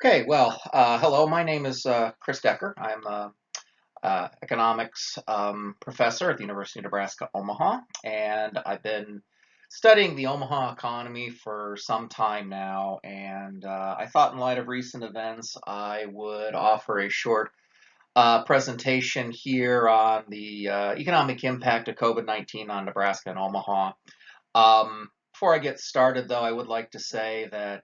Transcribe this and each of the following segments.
Okay, well, hello. My name is Chris Decker. I'm a economics professor at the University of Nebraska, Omaha, and I've been studying the Omaha economy for some time now. And I thought, in light of recent events, I would offer a short presentation here on the economic impact of COVID-19 on Nebraska and Omaha. Before I get started, though, I would like to say that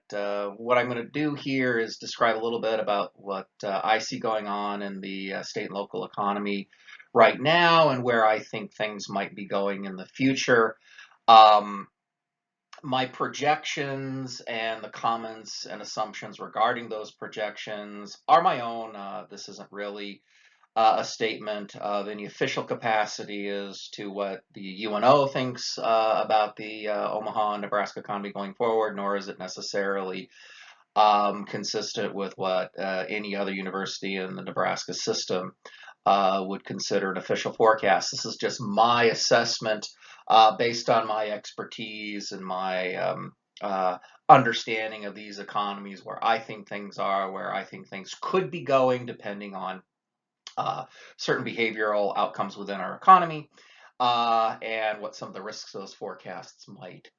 what I'm going to do here is describe a little bit about what I see going on in the state and local economy right now and where I think things might be going in the future. Um, my projections and the comments and assumptions regarding those projections are my own. This isn't really a statement of any official capacity as to what the UNO thinks about the Omaha, Nebraska economy going forward, nor is it necessarily consistent with what any other university in the Nebraska system would consider an official forecast. This is just my assessment based on my expertise and my understanding of these economies, where I think things are, where I think things could be going, depending on certain behavioral outcomes within our economy, and what some of the risks of those forecasts might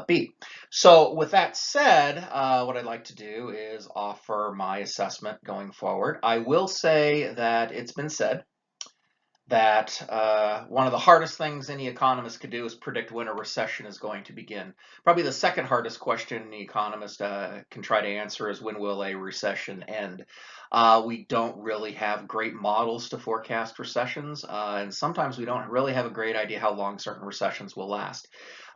be. So with that said, what I'd like to do is offer my assessment going forward. I will say that it's been said that one of the hardest things any economist could do is predict when a recession is going to begin. Probably the second hardest question any economist can try to answer is, when will a recession end? We don't really have great models to forecast recessions, and sometimes we don't really have a great idea how long certain recessions will last.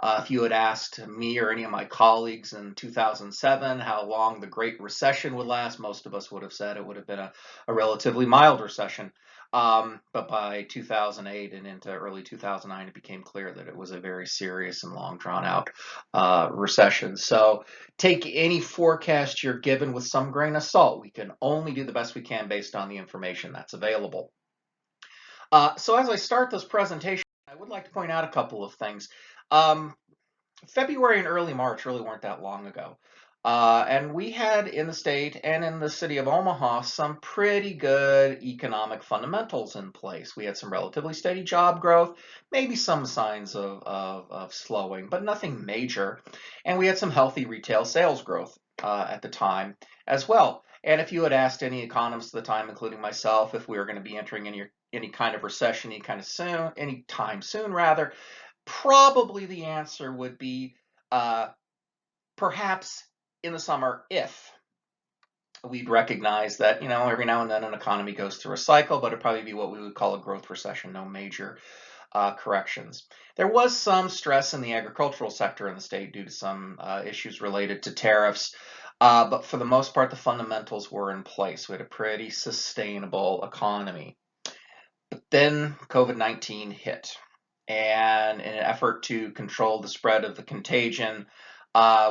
If you had asked me or any of my colleagues in 2007 how long the Great Recession would last, most of us would have said it would have been a relatively mild recession. But by 2008 and into early 2009, it became clear that it was a very serious and long drawn out recession. So take any forecast you're given with some grain of salt. We can only do the best we can based on the information that's available. So as I start this presentation, I would like to point out a couple of things. February and early March really weren't that long ago. And we had in the state and in the city of Omaha some pretty good economic fundamentals in place. We had some relatively steady job growth, maybe some signs of slowing, but nothing major. And we had some healthy retail sales growth at the time as well. And if you had asked any economist at the time, including myself, if we were going to be entering any kind of recession any time soon rather, probably the answer would be perhaps in the summer, if we'd recognize that, every now and then an economy goes through a cycle, but it'd probably be what we would call a growth recession, no major corrections. There was some stress in the agricultural sector in the state due to some issues related to tariffs, but for the most part, the fundamentals were in place. We had a pretty sustainable economy. But then COVID-19 hit. And in an effort to control the spread of the contagion,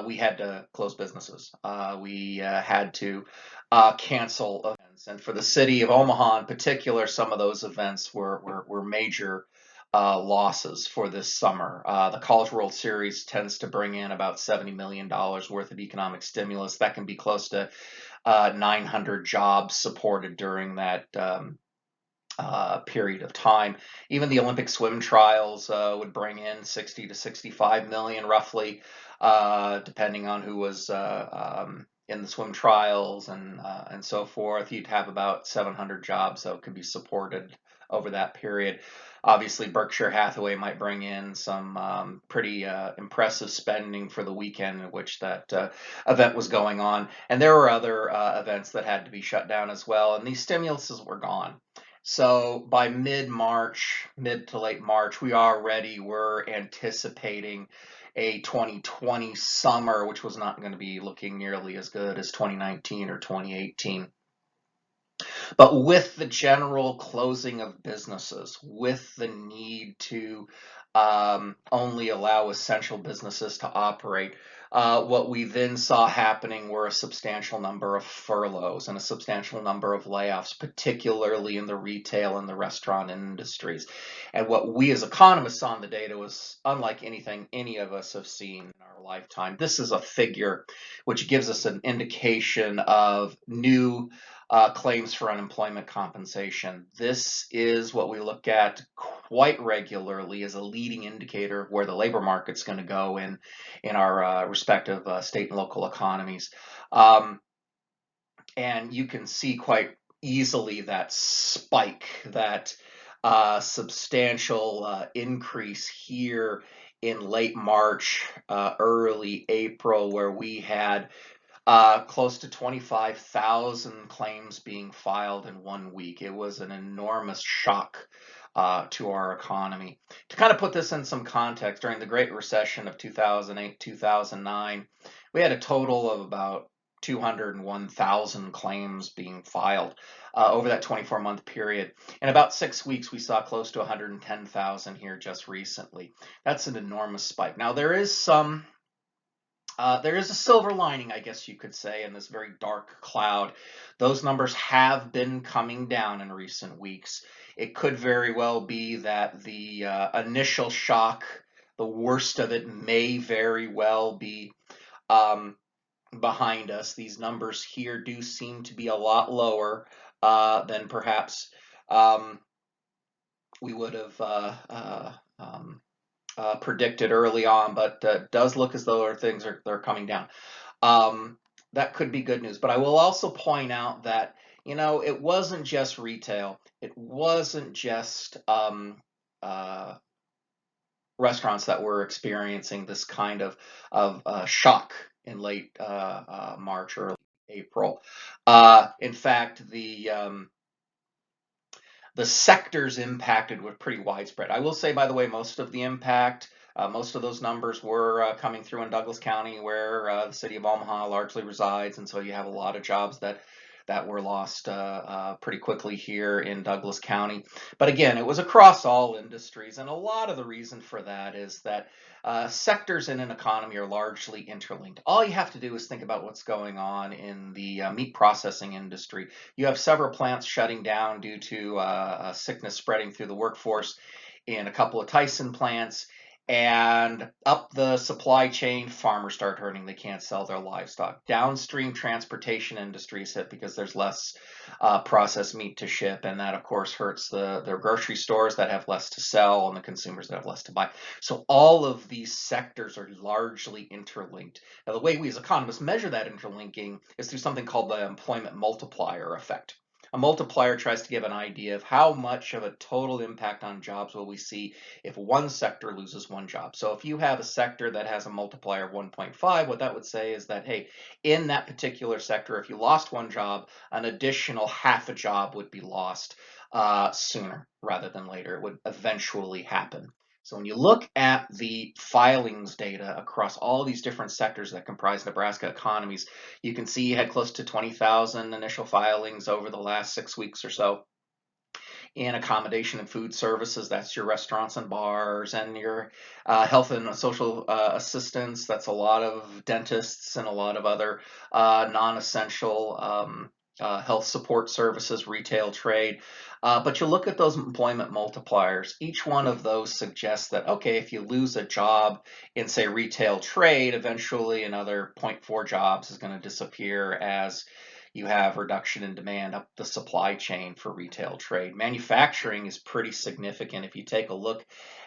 we had to close businesses. We had to cancel events. And for the city of Omaha in particular, some of those events were major losses for this summer. The College World Series tends to bring in about $70 million worth of economic stimulus. That can be close to 900 jobs supported during that period of time. Even the Olympic swim trials would bring in 60 to 65 million roughly, depending on who was in the swim trials and so forth. You'd have about 700 jobs that could be supported over that period. Obviously, Berkshire Hathaway might bring in some pretty impressive spending for the weekend in which that event was going on. And there were other events that had to be shut down as well. And these stimuluses were gone. So by mid-March, mid to late March, we already were anticipating a 2020 summer, which was not going to be looking nearly as good as 2019 or 2018. But with the general closing of businesses, with the need to only allow essential businesses to operate, what we then saw happening were a substantial number of furloughs and a substantial number of layoffs, particularly in the retail and the restaurant industries. And what we as economists saw in the data was unlike anything any of us have seen in our lifetime. This is a figure which gives us an indication of new claims for unemployment compensation. This is what we look at quite regularly as a leading indicator of where the labor market's going to go in our respective state and local economies. And you can see quite easily that spike, that substantial increase here in late March, early April, where we had close to 25,000 claims being filed in 1 week. It was an enormous shock to our economy. To kind of put this in some context, during the Great Recession of 2008, 2009, we had a total of about 201,000 claims being filed over that 24-month period. In about 6 weeks, we saw close to 110,000 here just recently. That's an enormous spike. Now, there is a silver lining, I guess you could say, in this very dark cloud. Those numbers have been coming down in recent weeks. It could very well be that the initial shock, the worst of it, may very well be behind us. These numbers here do seem to be a lot lower than perhaps we would have predicted early on, but does look as though things are coming down. That could be good news. But I will also point out that, you know, it wasn't just retail. It wasn't just restaurants that were experiencing this kind of shock in late March, early April. In fact, the sectors impacted were pretty widespread. I will say, by the way, most of the impact, most of those numbers were coming through in Douglas County, where the city of Omaha largely resides, and so you have a lot of jobs that were lost pretty quickly here in Douglas County. But again, it was across all industries, and a lot of the reason for that is that sectors in an economy are largely interlinked. All you have to do is think about what's going on in the meat processing industry. You have several plants shutting down due to sickness spreading through the workforce in a couple of Tyson plants. And up the supply chain, farmers start hurting. They can't sell their livestock. Downstream transportation industries hit because there's less processed meat to ship, and that, of course, hurts the grocery stores that have less to sell and the consumers that have less to buy. So all of these sectors are largely interlinked. Now, the way we as economists measure that interlinking is through something called the employment multiplier effect. A multiplier tries to give an idea of how much of a total impact on jobs will we see if one sector loses one job. So if you have a sector that has a multiplier of 1.5, what that would say is that, hey, in that particular sector, if you lost one job, an additional half a job would be lost sooner rather than later. It would eventually happen. So when you look at the filings data across all these different sectors that comprise Nebraska economies, you can see you had close to 20,000 initial filings over the last 6 weeks or so. In accommodation and food services, that's your restaurants and bars, and your health and social assistants, that's a lot of dentists and a lot of other non-essential health support services, retail, trade. But you look at those employment multipliers, each one of those suggests that, okay, if you lose a job in, say, retail trade, eventually another 0.4 jobs is going to disappear as you have reduction in demand up the supply chain for retail trade. Manufacturing is pretty significant. If you take a look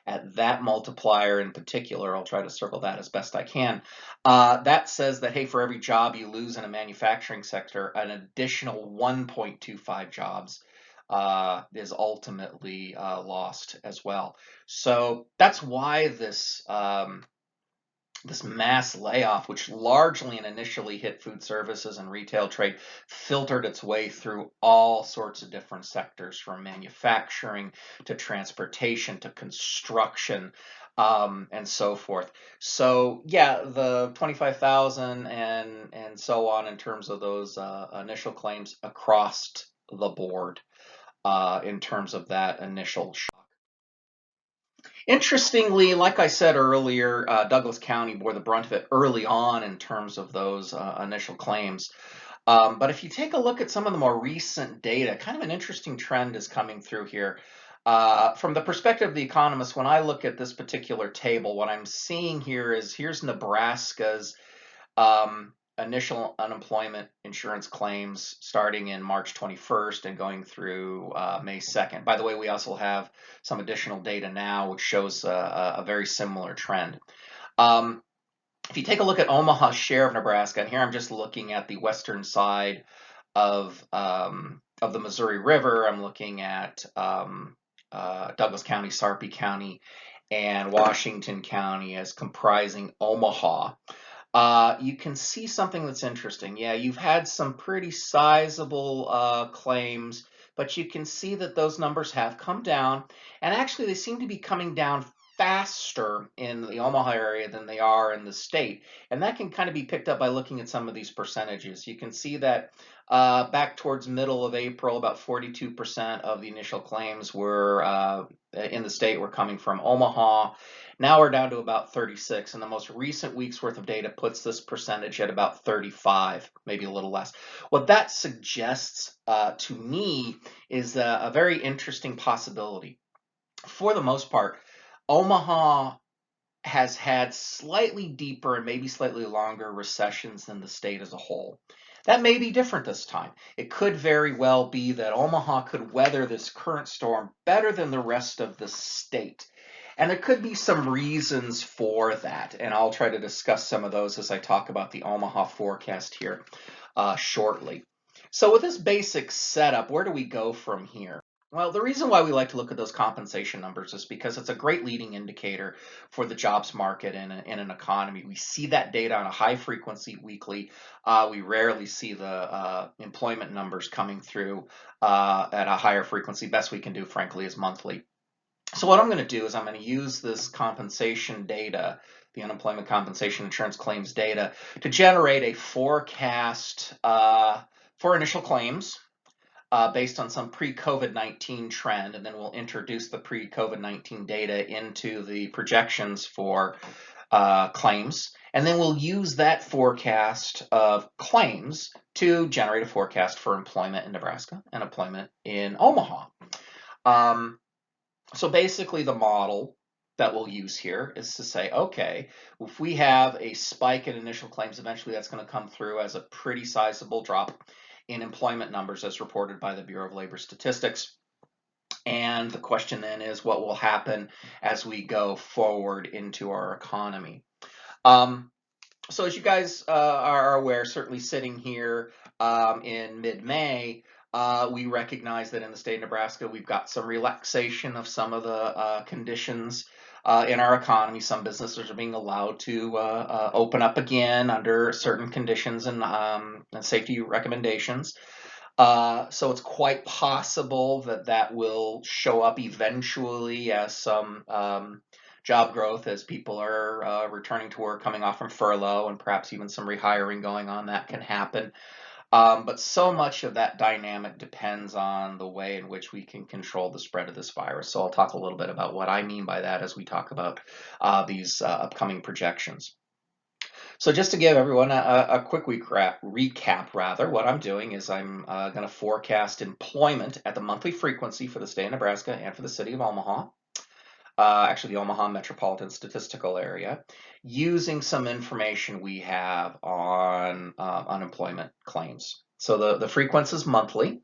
at that multiplier in particular, I'll try to circle that as best I can. That says that, hey, for every job you lose in a manufacturing sector, an additional 1.25 jobs is ultimately lost as well. So that's why this mass layoff, which largely and initially hit food services and retail trade, filtered its way through all sorts of different sectors, from manufacturing to transportation to construction, and so forth. So yeah, the 25,000 and so on in terms of those initial claims across the board in terms of that initial shock. Interestingly, like I said earlier, Douglas County bore the brunt of it early on in terms of those initial claims. But if you take a look at some of the more recent data, kind of an interesting trend is coming through here. From the perspective of the economist, when I look at this particular table, what I'm seeing here is here's Nebraska's initial unemployment insurance claims starting in March 21st and going through May 2nd. By the way, we also have some additional data now which shows a very similar trend. Um, if you take a look at Omaha's share of Nebraska, and here I'm just looking at the western side of the Missouri River, I'm looking at Douglas County, Sarpy County, and Washington County as comprising Omaha. You can see something that's interesting. Yeah, you've had some pretty sizable claims, but you can see that those numbers have come down, and actually they seem to be coming down faster in the Omaha area than they are in the state. And that can kind of be picked up by looking at some of these percentages. You can see that back towards middle of April, about 42% of the initial claims were in the state were coming from Omaha. Now we're down to about 36, and the most recent week's worth of data puts this percentage at about 35, maybe a little less. What that suggests to me is a very interesting possibility. For the most part, Omaha has had slightly deeper and maybe slightly longer recessions than the state as a whole. That may be different this time. It could very well be that Omaha could weather this current storm better than the rest of the state. And there could be some reasons for that, and I'll try to discuss some of those as I talk about the Omaha forecast here shortly. So with this basic setup, where do we go from here? Well, the reason why we like to look at those compensation numbers is because it's a great leading indicator for the jobs market in an economy. We see that data on a high frequency weekly. We rarely see the employment numbers coming through at a higher frequency. Best we can do, frankly, is monthly. So what I'm going to do is I'm going to use this compensation data, the unemployment compensation insurance claims data, to generate a forecast for initial claims based on some pre-COVID-19 trend, and then we'll introduce the pre-COVID-19 data into the projections for claims, and then we'll use that forecast of claims to generate a forecast for employment in Nebraska and employment in Omaha. So basically the model that we'll use here is to say, okay, if we have a spike in initial claims, eventually that's going to come through as a pretty sizable drop in employment numbers as reported by the Bureau of Labor Statistics. And the question then is what will happen as we go forward into our economy. So as you guys are aware, certainly sitting here in mid-May, we recognize that in the state of Nebraska, we've got some relaxation of some of the conditions in our economy. Some businesses are being allowed to open up again under certain conditions and safety recommendations. So it's quite possible that that will show up eventually as some job growth as people are returning to work, coming off from furlough, and perhaps even some rehiring going on. That can happen. But so much of that dynamic depends on the way in which we can control the spread of this virus. So I'll talk a little bit about what I mean by that as we talk about these upcoming projections. So just to give everyone a quick recap, what I'm doing is I'm going to forecast employment at the monthly frequency for the state of Nebraska and for the city of Omaha. Actually the Omaha Metropolitan Statistical Area, using some information we have on unemployment claims. So the frequency is monthly,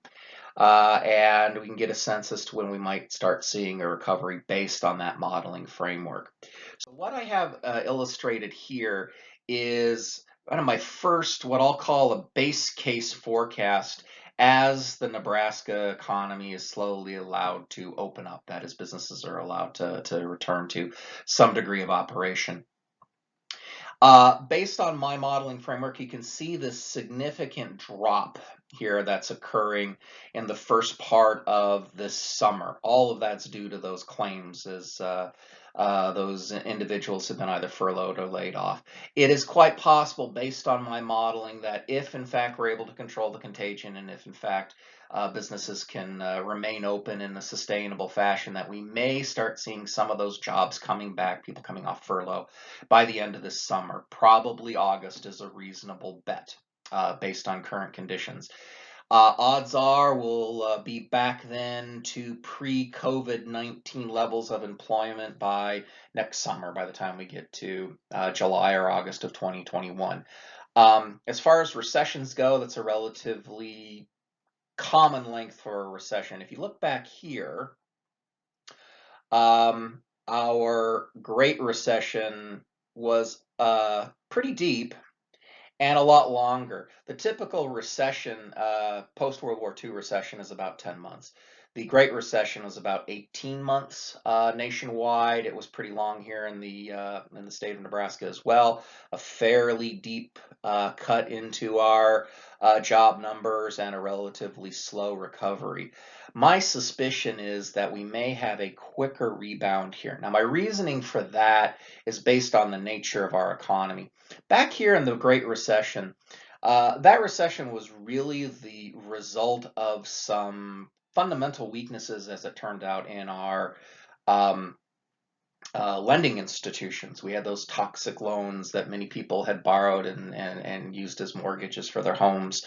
and we can get a sense as to when we might start seeing a recovery based on that modeling framework. So what I have illustrated here is kind of my first, what I'll call a base case forecast as the Nebraska economy is slowly allowed to open up. That is, businesses are allowed to return to some degree of operation. Based on my modeling framework, you can see this significant drop here that's occurring in the first part of this summer. All of that's due to those claims as those individuals have been either furloughed or laid off. It is quite possible, based on my modeling, that if in fact we're able to control the contagion and if in fact businesses can remain open in a sustainable fashion, that we may start seeing some of those jobs coming back, people coming off furlough, by the end of this summer. Probably August is a reasonable bet based on current conditions. Odds are we'll be back then to pre-COVID-19 levels of employment by next summer, by the time we get to July or August of 2021. As far as recessions go, that's a relatively common length for a recession. If you look back here, our Great Recession was pretty deep and a lot longer. The typical recession, post-World War II recession, is about 10 months. The Great Recession was about 18 months nationwide. It was pretty long here in the state of Nebraska as well. A fairly deep cut into our job numbers and a relatively slow recovery. My suspicion is that we may have a quicker rebound here. Now, my reasoning for that is based on the nature of our economy. Back here in the Great Recession, that recession was really the result of some fundamental weaknesses, as it turned out, in our um, lending institutions. We had those toxic loans that many people had borrowed and used as mortgages for their homes.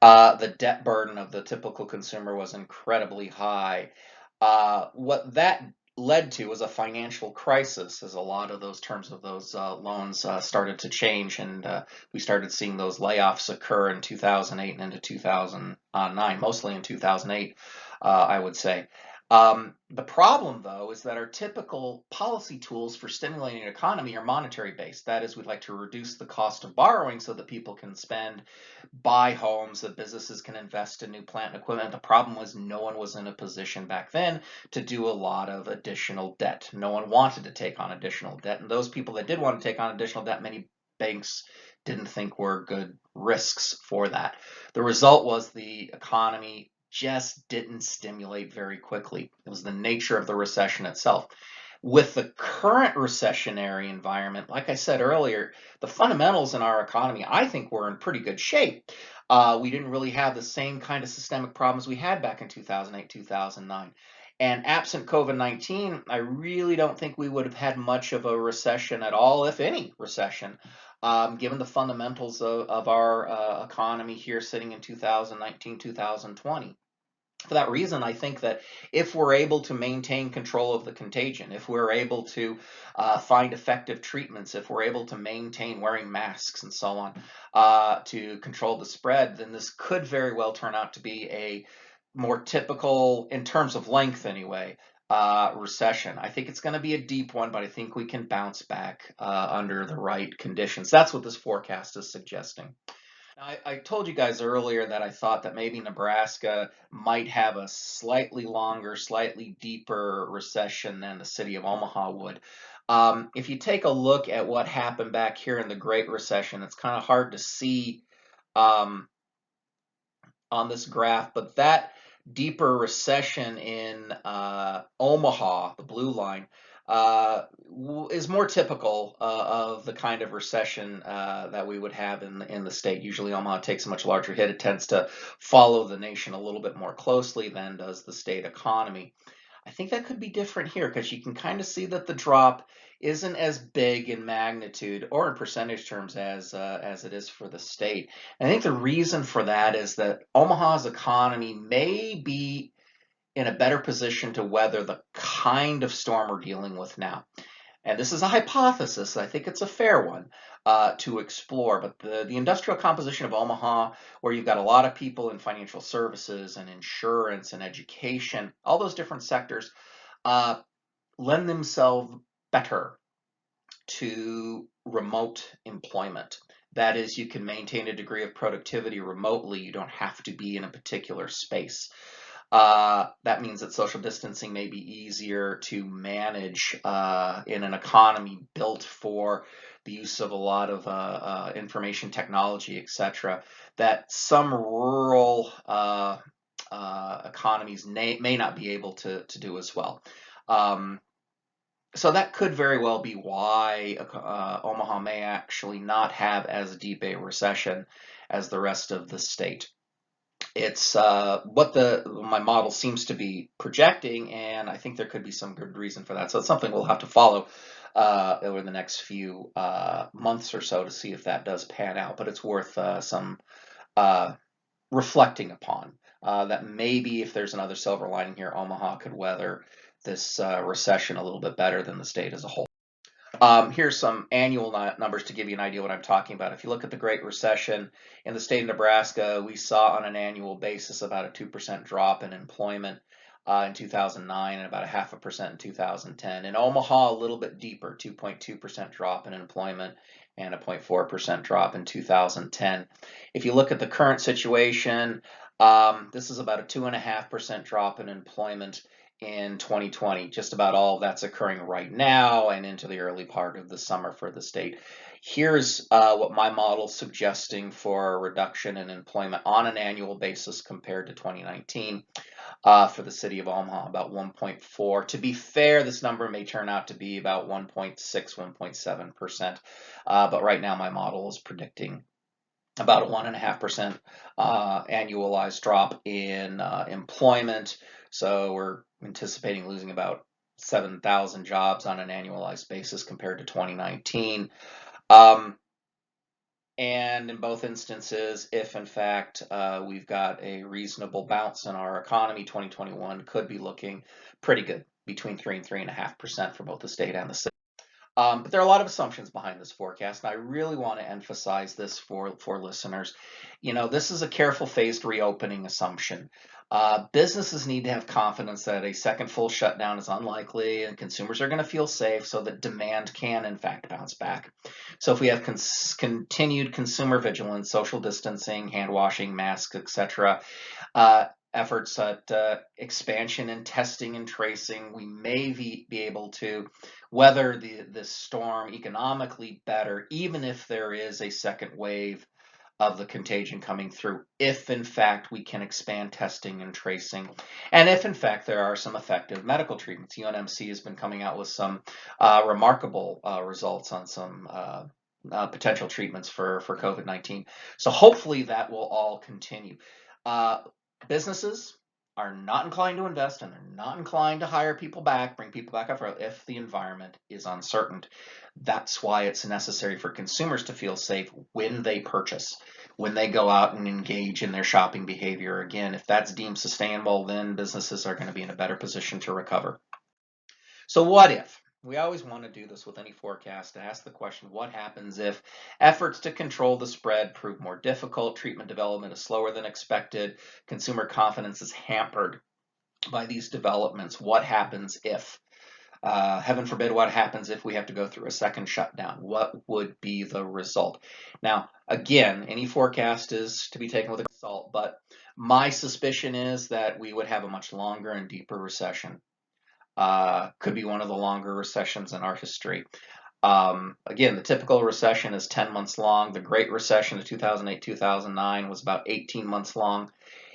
The debt burden of the typical consumer was incredibly high. What that led to was a financial crisis, as a lot of those terms of those loans started to change, and we started seeing those layoffs occur in 2008 and into 2009, mostly in 2008, I would say. The problem, though, is that our typical policy tools for stimulating an economy are monetary based. That is, we'd like to reduce the cost of borrowing so that people can spend, buy homes, that businesses can invest in new plant and equipment. The problem was no one was in a position back then to do a lot of additional debt. No one wanted to take on additional debt. And those people that did want to take on additional debt, many banks didn't think were good risks for that. The result was the economy just didn't stimulate very quickly. It was the nature of the recession itself. With the current recessionary environment, like I said earlier, the fundamentals in our economy, I think, were in pretty good shape. We didn't really have the same kind of systemic problems we had back in 2008, 2009. And absent COVID-19, I really don't think we would have had much of a recession at all, if any recession, given the fundamentals of our economy here sitting in 2019, 2020. For that reason, I think that if we're able to maintain control of the contagion, if we're able to find effective treatments, if we're able to maintain wearing masks and so on to control the spread, then this could very well turn out to be a more typical, in terms of length anyway, recession. I think it's going to be a deep one, but I think we can bounce back under the right conditions. That's what this forecast is suggesting. I told you guys earlier that I thought that maybe Nebraska might have a slightly longer, slightly deeper recession than the city of Omaha would. If you take a look at what happened back here in the Great Recession, it's kind of hard to see um, on this graph, but that deeper recession in Omaha, the blue line, is more typical of the kind of recession that we would have in the state. Usually Omaha takes a much larger hit. It tends to follow the nation a little bit more closely than does the state economy. I think that could be different here because you can kind of see that the drop isn't as big in magnitude or in percentage terms as it is for the state. And I think the reason for that is that Omaha's economy may be in a better position to weather the kind of storm we're dealing with now. And this is a hypothesis. I think it's a fair one to explore. But the industrial composition of Omaha, where you've got a lot of people in financial services and insurance and education, all those different sectors, uh, lend themselves better to remote employment. That is, you can maintain a degree of productivity remotely. You don't have to be in a particular space. That means that social distancing may be easier to manage in an economy built for the use of a lot of information technology, etc. That some rural economies may not be able to do as well. Um, so that could very well be why Omaha may actually not have as deep a recession as the rest of the state. It's what my model seems to be projecting, and I think there could be some good reason for that. So it's something we'll have to follow over the next few months or so to see if that does pan out. But it's worth some uh, reflecting upon. That maybe if there's another silver lining here, Omaha could weather this recession a little bit better than the state as a whole. Here's some annual numbers to give you an idea what I'm talking about. If you look at the Great Recession in the state of Nebraska, we saw on an annual basis about a 2% drop in employment in 2009 and about a 0.5% in 2010. In Omaha, a little bit deeper, 2.2% drop in employment and a 0.4% drop in 2010. If you look at the current situation, this is about a 2.5% drop in employment in 2020. Just about all of that's occurring right now and into the early part of the summer for the state. Here's what my model's suggesting for a reduction in employment on an annual basis compared to 2019 for the city of Omaha, about 1.4. To be fair, this number may turn out to be about 1.6, 1.7%, but right now my model is predicting about a 1.5% annualized drop in employment. So we're anticipating losing about 7,000 jobs on an annualized basis compared to 2019. And in both instances, if in fact we've got a reasonable bounce in our economy, 2021 could be looking pretty good, between 3 and 3.5% for both the state and the city. But there are a lot of assumptions behind this forecast, and I really want to emphasize this for listeners. This is a careful phased reopening assumption. Businesses need to have confidence that a second full shutdown is unlikely and consumers are going to feel safe so that demand can, in fact, bounce back. So if we have continued consumer vigilance, social distancing, hand washing, masks, etc., efforts at expansion and testing and tracing, we may be able to weather this storm economically better, even if there is a second wave of the contagion coming through, if in fact we can expand testing and tracing, and if in fact there are some effective medical treatments. UNMC has been coming out with some remarkable results on some potential treatments for COVID-19. So hopefully that will all continue. Businesses are not inclined to invest and they're not inclined to hire people back, bring people back up if the environment is uncertain. That's why it's necessary for consumers to feel safe when they purchase, when they go out and engage in their shopping behavior. Again, if that's deemed sustainable, then businesses are going to be in a better position to recover. So what if? We always want to do this with any forecast, to ask the question, what happens if efforts to control the spread prove more difficult, treatment development is slower than expected, consumer confidence is hampered by these developments? What happens if? Heaven forbid, what happens if we have to go through a second shutdown? What would be the result? Now, again, any forecast is to be taken with a grain of salt, but my suspicion is that we would have a much longer and deeper recession. Could be one of the longer recessions in our history. Again, the typical recession is 10 months long. The Great Recession of 2008-2009 was about 18 months long.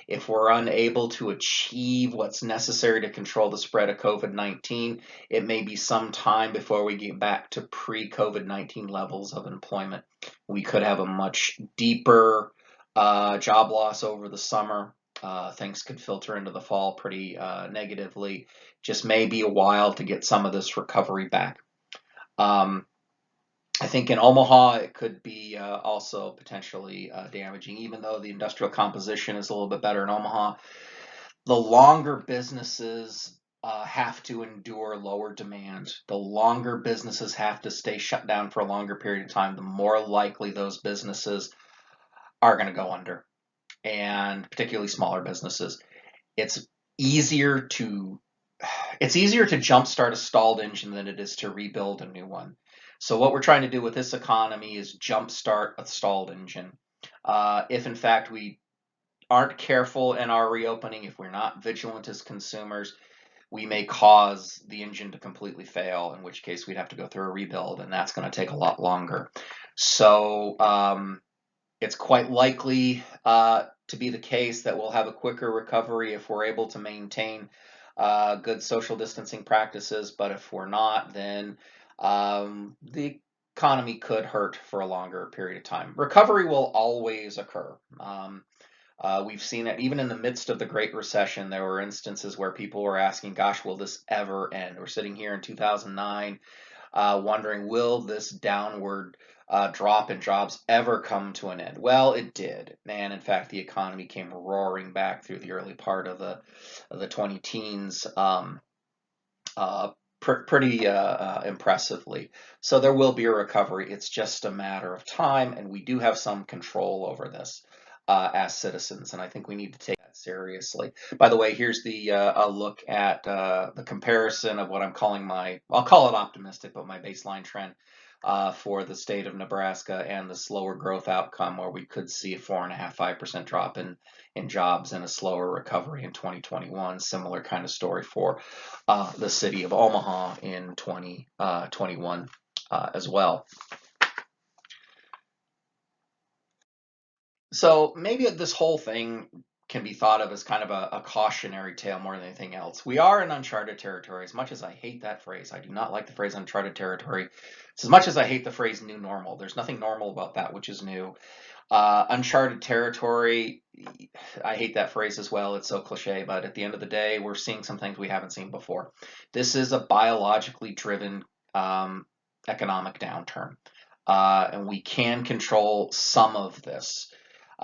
If we're unable to achieve what's necessary to control the spread of COVID-19, it may be some time before we get back to pre-COVID-19 levels of employment. We could have a much deeper job loss over the summer. Things could filter into the fall pretty negatively. Just may be a while to get some of this recovery back. I think in Omaha, it could be also potentially damaging, even though the industrial composition is a little bit better in Omaha. The longer businesses have to endure lower demand, the longer businesses have to stay shut down for a longer period of time, the more likely those businesses are going to go under, and particularly smaller businesses. It's easier to jumpstart a stalled engine than it is to rebuild a new one. So what we're trying to do with this economy is jumpstart a stalled engine. If in fact we aren't careful in our reopening, if we're not vigilant as consumers, we may cause the engine to completely fail, in which case we'd have to go through a rebuild, and that's going to take a lot longer. So it's quite likely to be the case that we'll have a quicker recovery if we're able to maintain good social distancing practices, but if we're not, then the economy could hurt for a longer period of time. Recovery will always occur. We've seen it even in the midst of the Great Recession. There were instances where people were asking, gosh, will this ever end? We're sitting here in 2009 wondering, will this downward drop in jobs ever come to an end? Well, it did, and in fact, the economy came roaring back through the early part of the 20 teens. Uh, Pretty impressively. So there will be a recovery. It's just a matter of time, and we do have some control over this as citizens, and I think we need to take that seriously. By the way, here's the a look at the comparison of what I'm calling I'll call it optimistic, but my baseline trend for the state of Nebraska and the slower growth outcome, where we could see a 4.5–5% drop in jobs and a slower recovery in 2021. Similar kind of story for the city of Omaha in 2021 as well. So maybe this whole thing can be thought of as kind of a cautionary tale more than anything else. We are in uncharted territory. As much as I hate that phrase, I do not like the phrase uncharted territory. It's as much as I hate the phrase new normal. There's nothing normal about that which is new. Uncharted territory, I hate that phrase as well. It's so cliche, but at the end of the day, we're seeing some things we haven't seen before. This is a biologically driven economic downturn, and we can control some of this.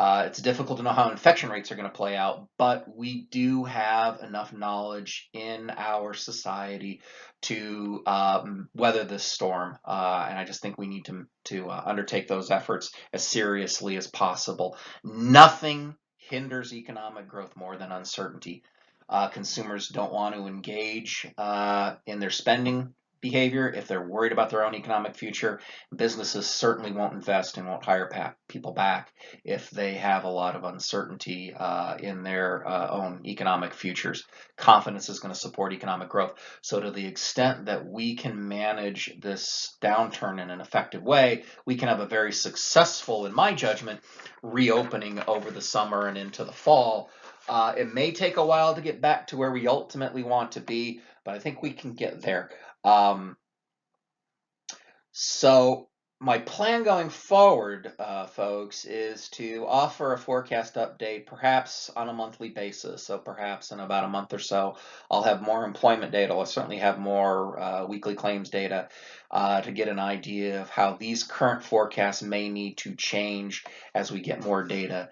It's difficult to know how infection rates are going to play out, but we do have enough knowledge in our society to weather this storm. And I just think we need to undertake those efforts as seriously as possible. Nothing hinders economic growth more than uncertainty. Consumers don't want to engage in their spending behavior if they're worried about their own economic future. Businesses certainly won't invest and won't hire people back if they have a lot of uncertainty in their own economic futures. Confidence is going to support economic growth. So to the extent that we can manage this downturn in an effective way, we can have a very successful, in my judgment, reopening over the summer and into the fall. It may take a while to get back to where we ultimately want to be, but I think we can get there. So my plan going forward, folks, is to offer a forecast update perhaps on a monthly basis. So perhaps in about a month or so, I'll have more employment data. I'll certainly have more weekly claims data to get an idea of how these current forecasts may need to change as we get more data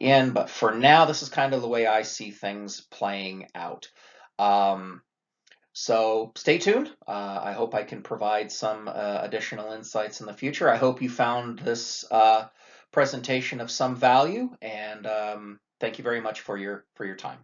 in. But for now, this is kind of the way I see things playing out. So stay tuned. I hope I can provide some additional insights in the future. I hope you found this presentation of some value, and thank you very much for your time.